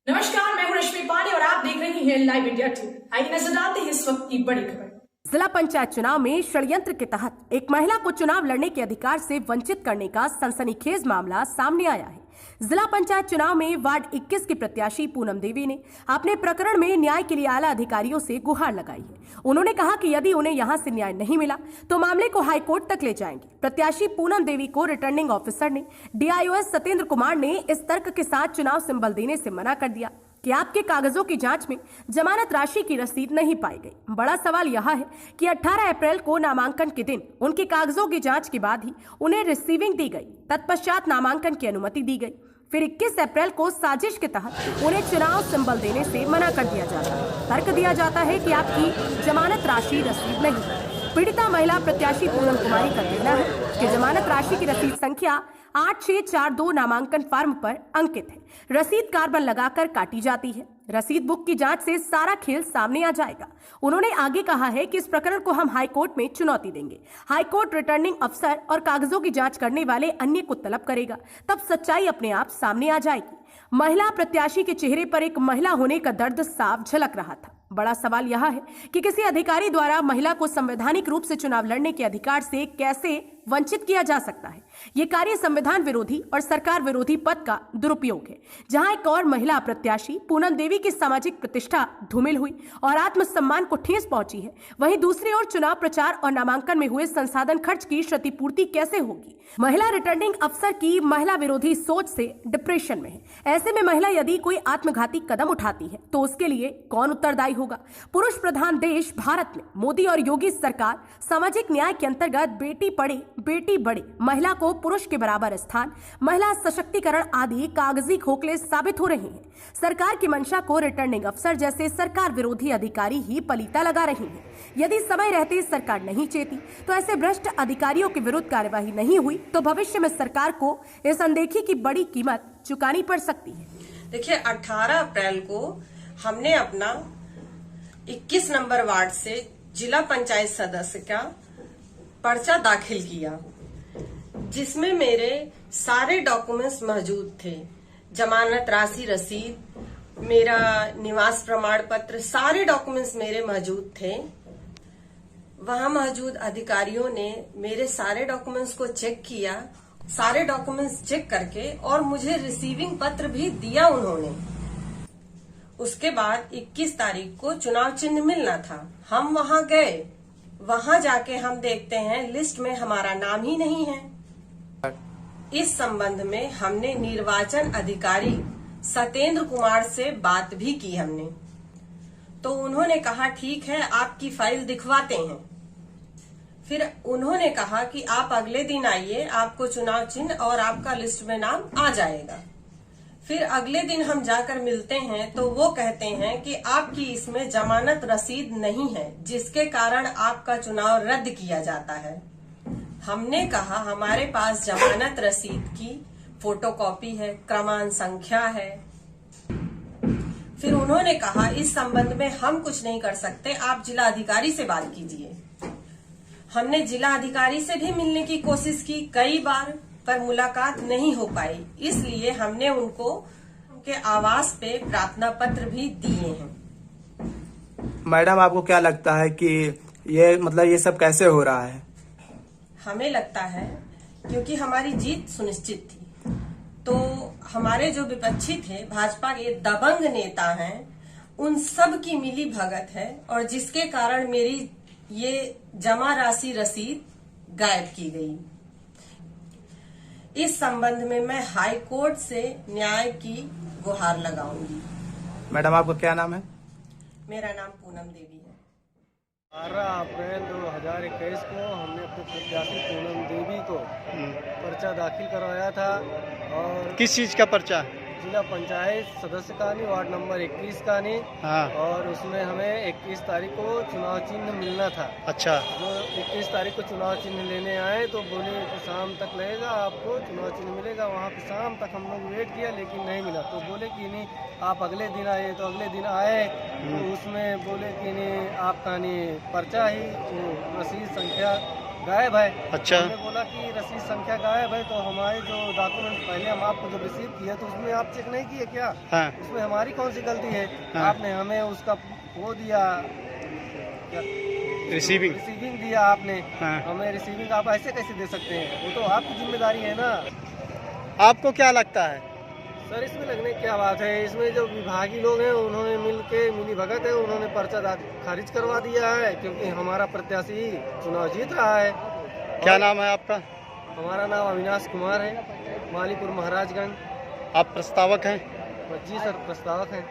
नमस्कार, मैं हूं रश्मि पांडे और आप देख रही हैं लाइव इंडिया 2। आइए नजर डालते हैं इस वक्त की बड़ी खबर। जिला पंचायत चुनाव में षड्यंत्र के तहत एक महिला को चुनाव लड़ने के अधिकार से वंचित करने का सनसनीखेज मामला सामने आया है। जिला पंचायत चुनाव में वार्ड 21 की प्रत्याशी पूनम देवी ने अपने प्रकरण में न्याय के लिए आला अधिकारियों से गुहार लगाई है। उन्होंने कहा कि यदि उन्हें यहां से न्याय नहीं मिला तो मामले को हाईकोर्ट तक ले जाएंगे। प्रत्याशी पूनम देवी को रिटर्निंग ऑफिसर ने डीआईओएस सत्येंद्र कुमार ने इस तर्क के साथ चुनाव सिंबल देने से मना कर दिया कि आपके कागजों की जांच में जमानत राशि की रसीद नहीं पाई गई। बड़ा सवाल यह है कि 18 अप्रैल को नामांकन के दिन उनके कागजों की जांच के बाद ही उन्हें रिसीविंग दी गई, तत्पश्चात नामांकन की अनुमति दी गई। फिर 21 अप्रैल को साजिश के तहत उन्हें चुनाव सिंबल देने से मना कर दिया जाता है। तर्क दिया जाता है कि आपकी जमानत राशि रसीद नहीं है। पीड़िता महिला प्रत्याशी पूनम कुमारी का कहना है कि जमानत राशि की रसीद संख्या 8642 नामांकन फॉर्म पर अंकित है। रसीद कार्बन लगाकर काटी जाती है। रसीद बुक की जांच से सारा खेल सामने आ जाएगा। उन्होंने आगे कहा है कि इस प्रकरण को हम हाईकोर्ट में चुनौती देंगे। हाईकोर्ट रिटर्निंग अफसर और कागजों की जांच करने वाले अन्य को तलब करेगा, तब सच्चाई अपने आप सामने आ जाएगी। महिला प्रत्याशी के चेहरे पर एक महिला होने का दर्द साफ झलक रहा था। बड़ा सवाल यह है कि किसी अधिकारी द्वारा महिला को संवैधानिक रूप से चुनाव लड़ने के अधिकार से कैसे वंचित किया जा सकता है। ये कार्य संविधान विरोधी और सरकार विरोधी पद का दुरुपयोग है। जहां एक और महिला प्रत्याशी पूनम देवी की सामाजिक प्रतिष्ठा धूमिल हुई और आत्मसम्मान को ठेस पहुंची है, वहीं दूसरी ओर चुनाव प्रचार और नामांकन में हुए संसाधन खर्च की क्षतिपूर्ति कैसे होगी। महिला रिटर्निंग अफसर की महिला विरोधी सोच से डिप्रेशन में है। ऐसे में महिला यदि कोई आत्मघाती कदम उठाती है तो उसके लिए कौन उत्तरदायी होगा। पुरुष प्रधान देश भारत में मोदी और योगी सरकार सामाजिक न्याय के अंतर्गत बेटी पढ़े बेटी बढ़े, महिला को पुरुष के बराबर स्थान, महिला सशक्तिकरण आदि कागजी खोखले साबित हो रहे हैं। सरकार की मंशा को रिटर्निंग अफसर जैसे सरकार विरोधी अधिकारी ही पलीता लगा रहे हैं। यदि समय रहते सरकार नहीं चेती तो ऐसे भ्रष्ट अधिकारियों के विरुद्ध कार्यवाही नहीं हुई तो भविष्य में सरकार को इस अनदेखी की बड़ी कीमत चुकानी पड़ सकती है। देखिए, 18 अप्रैल को हमने अपना 21 नंबर वार्ड से जिला पंचायत सदस्य का पर्चा दाखिल किया, जिसमें मेरे सारे डॉक्यूमेंट्स मौजूद थे। जमानत राशि रसीद, मेरा निवास प्रमाण पत्र, सारे डॉक्यूमेंट्स मेरे मौजूद थे। वहां मौजूद अधिकारियों ने मेरे सारे डॉक्यूमेंट्स को चेक किया। सारे डॉक्यूमेंट्स चेक करके और मुझे रिसीविंग पत्र भी दिया उन्होंने। उसके बाद 21 तारीख को चुनाव चिन्ह मिलना था। हम वहां गए, वहां जाके हम देखते हैं लिस्ट में हमारा नाम ही नहीं है। इस संबंध में हमने निर्वाचन अधिकारी सत्येंद्र कुमार से बात भी की हमने, तो उन्होंने कहा ठीक है, आपकी फाइल दिखवाते हैं। फिर उन्होंने कहा कि आप अगले दिन आइए, आपको चुनाव चिन्ह और आपका लिस्ट में नाम आ जाएगा। फिर अगले दिन हम जाकर मिलते हैं तो वो कहते हैं कि आपकी इसमें जमानत रसीद नहीं है, जिसके कारण आपका चुनाव रद्द किया जाता है। हमने कहा हमारे पास जमानत रसीद की फोटोकॉपी है, क्रमांक संख्या है। फिर उन्होंने कहा इस संबंध में हम कुछ नहीं कर सकते, आप जिला अधिकारी से बात कीजिए। हमने जिला अधिकारी से भी मिलने की कोशिश की कई बार, पर मुलाकात नहीं हो पाई। इसलिए हमने उनको उनके आवास पे प्रार्थना पत्र भी दिए हैं। मैडम, आपको क्या लगता है कि ये सब कैसे हो रहा है? हमें लगता है क्योंकि हमारी जीत सुनिश्चित थी, तो हमारे जो विपक्षी थे, भाजपा के दबंग नेता हैं, उन सब की मिली भगत है और जिसके कारण मेरी ये जमा राशि रसीद गायब की गई। इस संबंध में मैं हाई कोर्ट से न्याय की गुहार लगाऊंगी। मैडम, आपका क्या नाम है? मेरा नाम पूनम देवी है। 12 अप्रैल 2021 को हमने अपने प्रत्याशी पूनम देवी को पर्चा दाखिल करवाया था। और किस चीज का पर्चा? जिला पंचायत सदस्य का नहीं, वार्ड नंबर 21 का नहीं। हाँ। और उसमें हमें 21 तारीख को चुनाव चिन्ह मिलना था। अच्छा। जो 21 तारीख को चुनाव चिन्ह लेने आए तो बोले कि शाम तक लगेगा, आपको चुनाव चिन्ह मिलेगा। वहाँ पे शाम तक हम लोग वेट किया लेकिन नहीं मिला, तो बोले कि नहीं आप अगले दिन आए। तो अगले दिन आए तो उसमें बोले कि नहीं आपका नहीं पर्चा ही, तो रसीद संख्या गायब है। अच्छा। हमने बोला कि रसीद संख्या गायब है, तो हमारे जो डॉक्यूमेंट पहले हम आपको जो रिसीव किया तो उसमें आप चेक नहीं किए क्या? हाँ। उसमें हमारी कौन सी गलती है? हाँ। आपने हमें उसका वो दिया, रिसीविंग दिया आपने। हाँ। हमें रिसीविंग आप ऐसे कैसे दे सकते हैं? वो तो आपकी जिम्मेदारी है ना। आपको क्या लगता है? सर इसमें लगने की क्या बात है, इसमें जो विभागीय लोग हैं उन्होंने मिली भगत है, उन्होंने पर्चा खारिज करवा दिया है, क्योंकि हमारा प्रत्याशी चुनाव जीत रहा है। क्या नाम है आपका? हमारा नाम अविनाश कुमार है, मालीपुर महाराजगंज। आप प्रस्तावक हैं? जी सर, प्रस्तावक हैं।